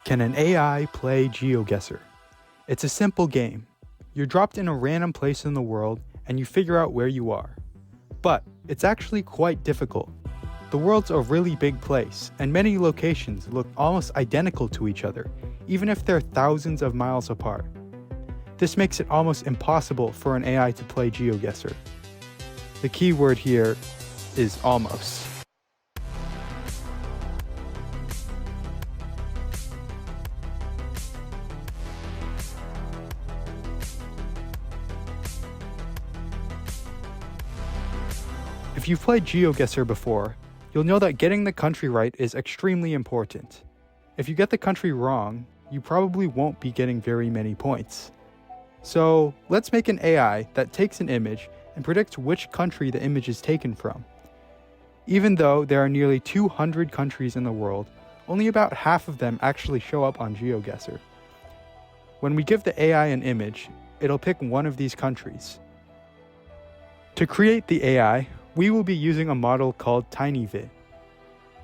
Can an AI play GeoGuessr? It's a simple game. You're dropped in a random place in the world and you figure out where you are. But it's actually quite difficult. The world's a really big place, and many locations look almost identical to each other, even if they're thousands of miles apart. This makes it almost impossible for an AI to play GeoGuessr. The key word here is almost. If you've played GeoGuessr before, you'll know that getting the country right is extremely important. If you get the country wrong, you probably won't be getting very many points. So let's make an AI that takes an image and predicts which country the image is taken from. Even though there are nearly 200 countries in the world, only about half of them actually show up on GeoGuessr. When we give the AI an image, it'll pick one of these countries. To create the AI, we will be using a model called TinyVid.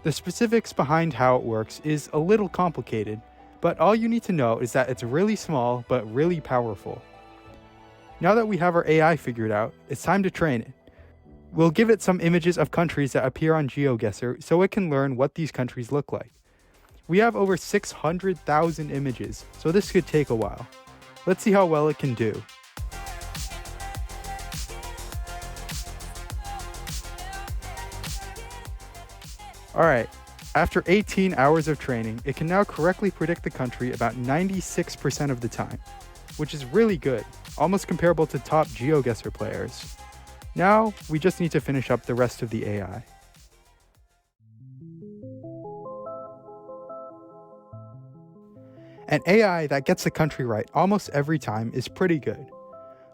The specifics behind how it works is a little complicated, but all you need to know is that it's really small but really powerful. Now that we have our AI figured out, it's time to train it. We'll give it some images of countries that appear on GeoGuessr so it can learn what these countries look like. We have over 600,000 images, so this could take a while. Let's see how well it can do. Alright, after 18 hours of training, it can now correctly predict the country about 96% of the time, which is really good, almost comparable to top GeoGuessr players. Now, we just need to finish up the rest of the AI. An AI that gets the country right almost every time is pretty good.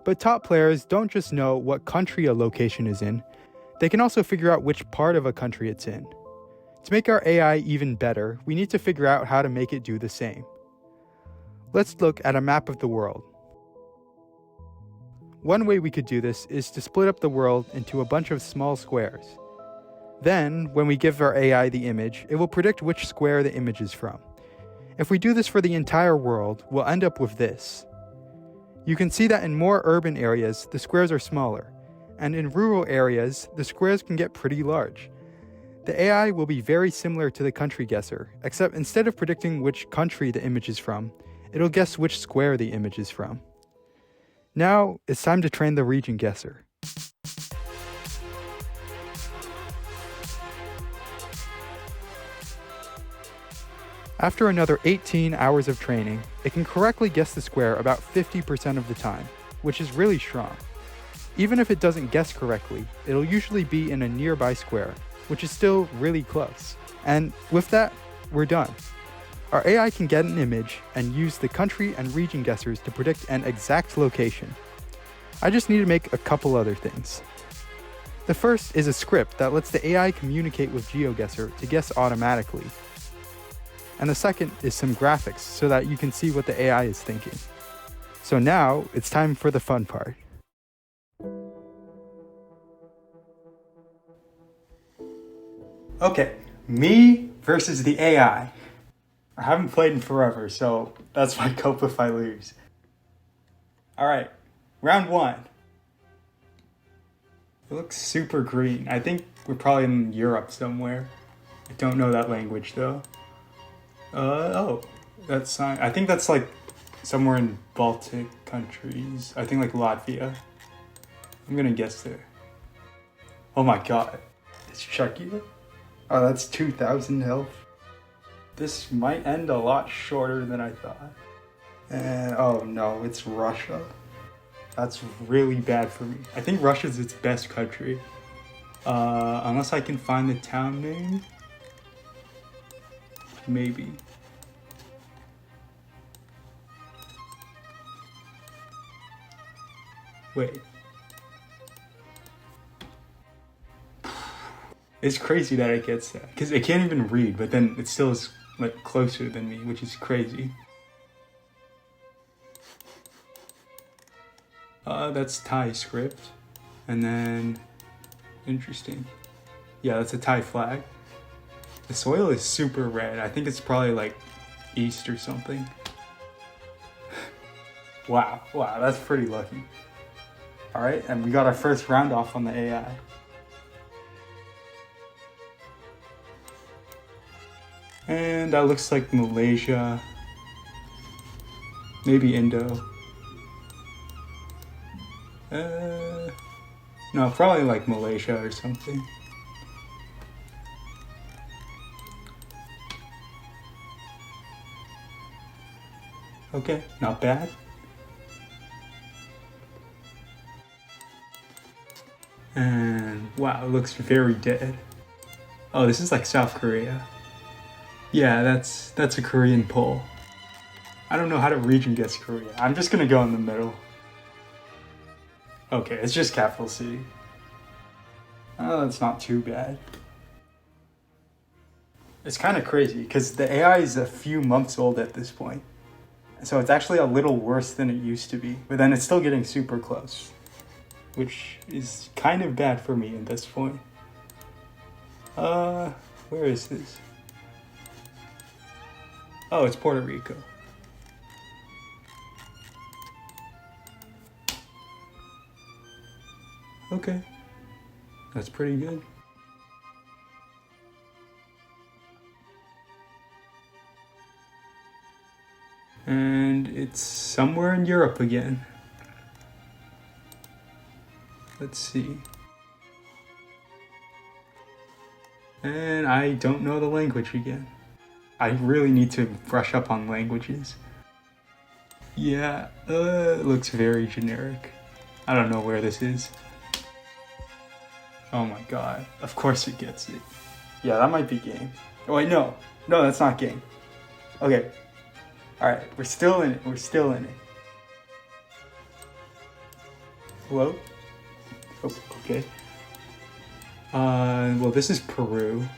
But top players don't just know what country a location is in, they can also figure out which part of a country it's in. To make our AI even better, we need to figure out how to make it do the same. Let's look at a map of the world. One way we could do this is to split up the world into a bunch of small squares. Then, when we give our AI the image, it will predict which square the image is from. If we do this for the entire world, we'll end up with this. You can see that in more urban areas, the squares are smaller, and in rural areas, the squares can get pretty large. The AI will be very similar to the country guesser, except instead of predicting which country the image is from, it'll guess which square the image is from. Now, it's time to train the region guesser. After another 18 hours of training, it can correctly guess the square about 50% of the time, which is really strong. Even if it doesn't guess correctly, it'll usually be in a nearby square, which is still really close. And with that, we're done. Our AI can get an image and use the country and region guessers to predict an exact location. I just need to make a couple other things. The first is a script that lets the AI communicate with GeoGuessr to guess automatically. And the second is some graphics so that you can see what the AI is thinking. So now, it's time for the fun part. Okay, me versus the AI. I haven't played in forever, so that's my cope if I lose. Alright, round one. It looks super green. I think we're probably in Europe somewhere. I don't know that language though. That's I think that's like somewhere in Baltic countries. I think like Latvia. I'm gonna guess there. Oh my god, it's Czechia? Oh, that's 2,000 health. This might end a lot shorter than I thought. Oh no, it's Russia. That's really bad for me. I think Russia's its best country. Unless I can find the town name. Maybe. Wait. It's crazy that it gets that, because it can't even read, but then it still is like closer than me, which is crazy. That's Thai script, and then interesting. Yeah, that's a Thai flag. The soil is super red. I think it's probably like east or something. Wow, that's pretty lucky. All right, and we got our first round off on the AI. And that looks like Malaysia, maybe Indo. No, probably like Malaysia or something. Okay, not bad. And wow, it looks very dead. Oh, this is like South Korea. Yeah, that's a Korean poll. I don't know how to region guess Korea. I'm just gonna go in the middle. Okay, it's just capital city. Oh, that's not too bad. It's kind of crazy because the AI is a few months old at this point. So it's actually a little worse than it used to be, but then it's still getting super close, which is kind of bad for me at this point. Where is this? Oh, it's Puerto Rico. Okay, that's pretty good. And it's somewhere in Europe again. Let's see. And I don't know the language again. I really need to brush up on languages. Yeah, it looks very generic. I don't know where this is. Oh my god, of course it gets it. Yeah, that might be game. Oh wait, no, that's not game. Okay. Alright, we're still in it. Hello? Oh, okay. Well, this is Peru.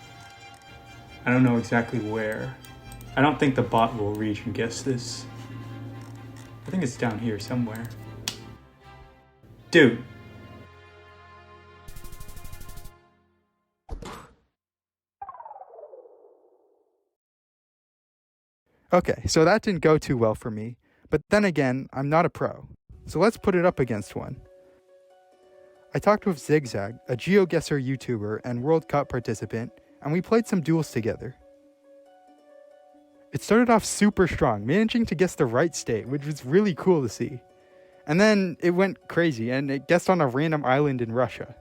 I don't know exactly where. I don't think the bot will region guess this. I think it's down here somewhere. Dude. Okay, so that didn't go too well for me, but then again, I'm not a pro, so let's put it up against one. I talked with Zigzag, a GeoGuessr YouTuber and World Cup participant, and we played some duels together. It started off super strong, managing to guess the right state, which was really cool to see. And then it went crazy, and it guessed on a random island in Russia.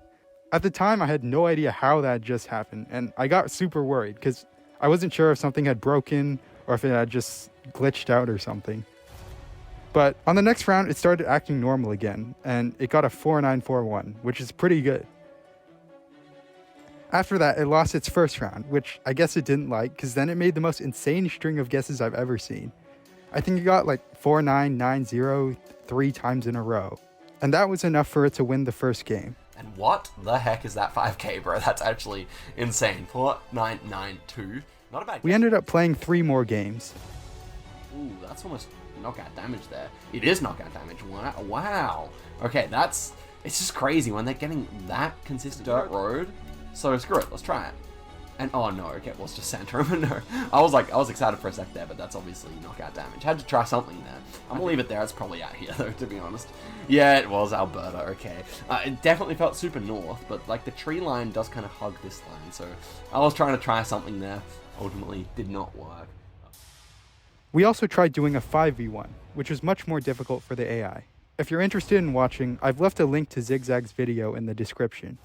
At the time, I had no idea how that just happened, and I got super worried, because I wasn't sure if something had broken, or if it had just glitched out or something. But on the next round, it started acting normal again, and it got a 4941, which is pretty good. After that, it lost its first round, which I guess it didn't like, because then it made the most insane string of guesses I've ever seen. I think it got like 4990 3 times in a row, and that was enough for it to win the first game. And what the heck is that 5k, bro? That's actually insane. 4992. Not a bad guess. We ended up playing 3 more games. Ooh, that's almost knockout damage there. It is knockout damage. Wow. Okay, it's just crazy when they're getting that consistent dirt road. So screw it, let's try it. And oh no, okay, well it's just Santorum. No, I was excited for a sec there, but that's obviously knockout damage. Had to try something there. I'm gonna leave it there. It's probably out here though, to be honest. Yeah, it was Alberta. Okay, it definitely felt super north, but like the tree line does kind of hug this line. So I was trying to try something there. Ultimately, did not work. We also tried doing a 5v1, which was much more difficult for the AI. If you're interested in watching, I've left a link to Zigzag's video in the description.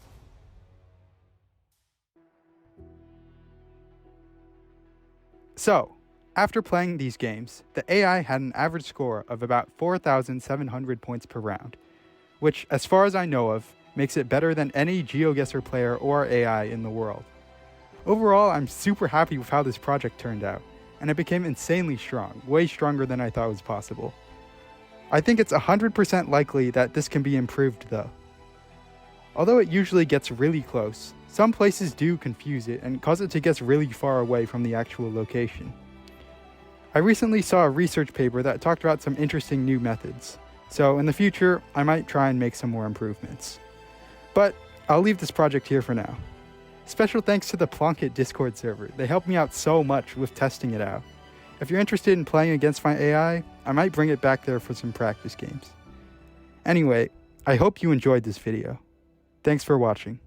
So, after playing these games, the AI had an average score of about 4,700 points per round, which, as far as I know of, makes it better than any GeoGuessr player or AI in the world. Overall, I'm super happy with how this project turned out, and it became insanely strong, way stronger than I thought was possible. I think it's 100% likely that this can be improved though. Although it usually gets really close, some places do confuse it and cause it to guess really far away from the actual location. I recently saw a research paper that talked about some interesting new methods, so in the future, I might try and make some more improvements. But I'll leave this project here for now. Special thanks to the Plunkett Discord server, they helped me out so much with testing it out. If you're interested in playing against my AI, I might bring it back there for some practice games. Anyway, I hope you enjoyed this video. Thanks for watching.